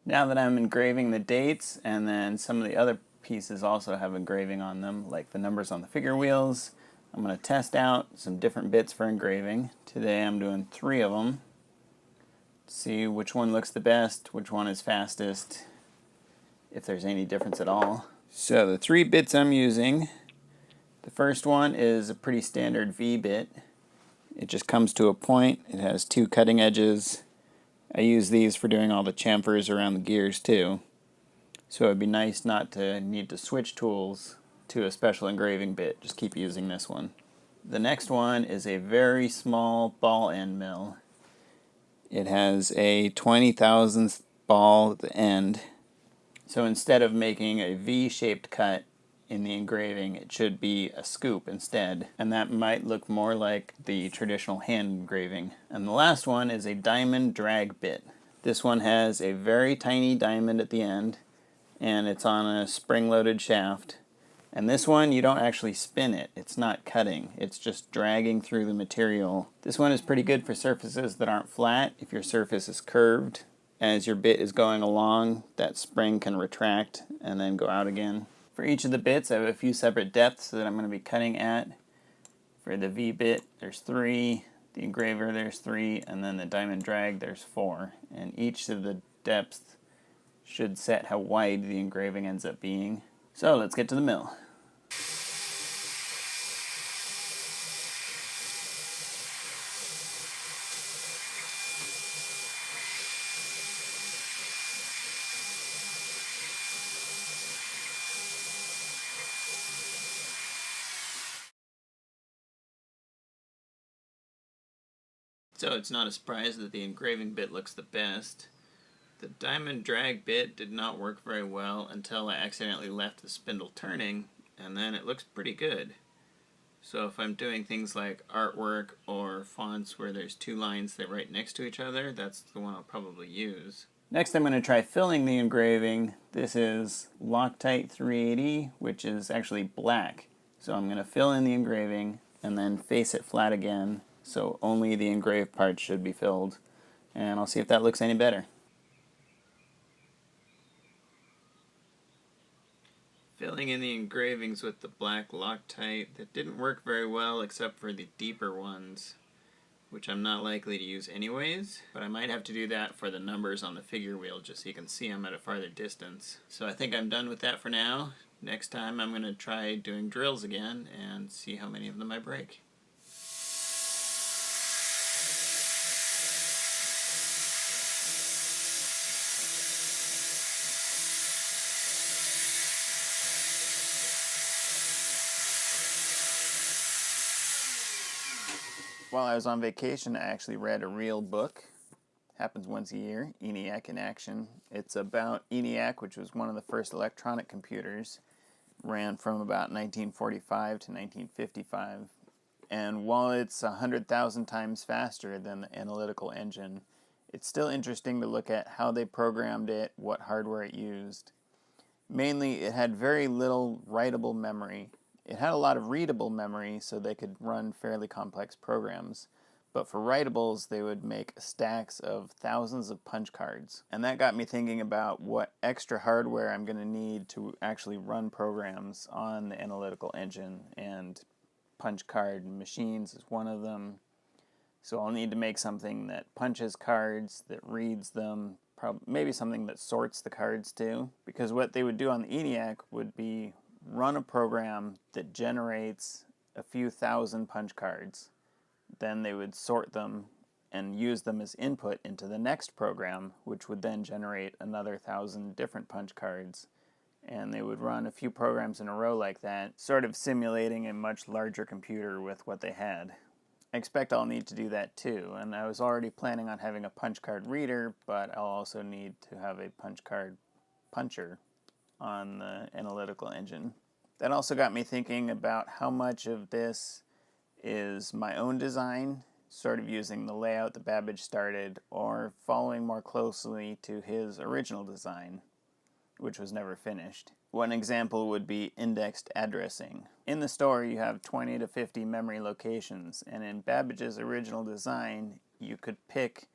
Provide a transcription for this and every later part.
Now that I'm engraving the dates, and then some of the other pieces also have engraving on them, like the numbers on the figure wheels, I'm going to test out some different bits for engraving. Today I'm doing 3 of them. See which one looks the best, which one is fastest, if there's any difference at all. So the 3 bits I'm using, the first one is a pretty standard V bit. It just comes to a point. It has 2 cutting edges. I use these for doing all the chamfers around the gears too. So it'd be nice not to need to switch tools to a special engraving bit. Just keep using this one. The next one is a very small ball end mill. It has a 20,000th ball at the end. So instead of making a V-shaped cut in the engraving, it should be a scoop instead. And that might look more like the traditional hand engraving. And the last one is a diamond drag bit. This one has a very tiny diamond at the end, and it's on a spring-loaded shaft. And this one, you don't actually spin it. It's not cutting. It's just dragging through the material. This one is pretty good for surfaces that aren't flat. If your surface is curved, as your bit is going along, that spring can retract and then go out again. For each of the bits, I have a few separate depths that I'm going to be cutting at. For the V bit, there's 3. The engraver, there's 3. And then the diamond drag, there's 4. And each of the depths should set how wide the engraving ends up being. So let's get to the mill. So it's not a surprise that the engraving bit looks the best. The diamond drag bit did not work very well until I accidentally left the spindle turning, and then it looks pretty good. So if I'm doing things like artwork or fonts where there's 2 lines that are right next to each other, that's the one I'll probably use. Next I'm going to try filling the engraving. This is Loctite 380, which is actually black. So I'm going to fill in the engraving and then face it flat again, so only the engraved parts should be filled. And I'll see if that looks any better. Filling in the engravings with the black Loctite, that didn't work very well except for the deeper ones, which I'm not likely to use anyways, but I might have to do that for the numbers on the figure wheel just so you can see them at a farther distance. So I think I'm done with that for now. Next time I'm going to try doing drills again and see how many of them I break. While I was on vacation, I actually read a real book. Happens once a year, ENIAC in Action. It's about ENIAC, which was one of the first electronic computers. Ran from about 1945 to 1955. And while it's 100,000 times faster than the analytical engine, it's still interesting to look at how they programmed it, what hardware it used. Mainly, it had very little writable memory. It had a lot of readable memory, so they could run fairly complex programs. But for writables, they would make stacks of thousands of punch cards. And that got me thinking about what extra hardware I'm going to need to actually run programs on the analytical engine. And punch card machines is one of them. So I'll need to make something that punches cards, that reads them, maybe something that sorts the cards too. Because what they would do on the ENIAC would be run a program that generates a few thousand punch cards. Then they would sort them and use them as input into the next program, which would then generate another 1,000 different punch cards. And they would run a few programs in a row like that, sort of simulating a much larger computer with what they had. I expect I'll need to do that too, and I was already planning on having a punch card reader, but I'll also need to have a punch card puncher on the analytical engine. That also got me thinking about how much of this is my own design, sort of using the layout that Babbage started, or following more closely to his original design, which was never finished. One example would be indexed addressing. In the store, you have 20 to 50 memory locations, and in Babbage's original design, you could pick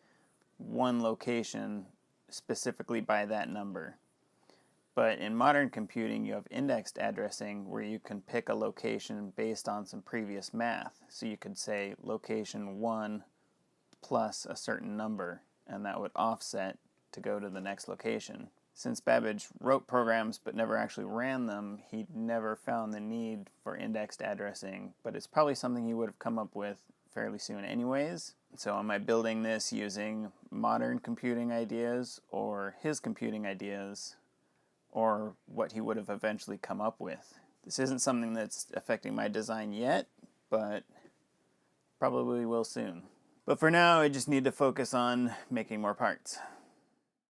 one location specifically by that number. But in modern computing, you have indexed addressing where you can pick a location based on some previous math. So you could say location 1 plus a certain number, and that would offset to go to the next location. Since Babbage wrote programs but never actually ran them, he never found the need for indexed addressing, but it's probably something he would have come up with fairly soon anyways. So am I building this using modern computing ideas or his computing ideas, or what he would have eventually come up with? This isn't something that's affecting my design yet, but probably will soon. But for now, I just need to focus on making more parts.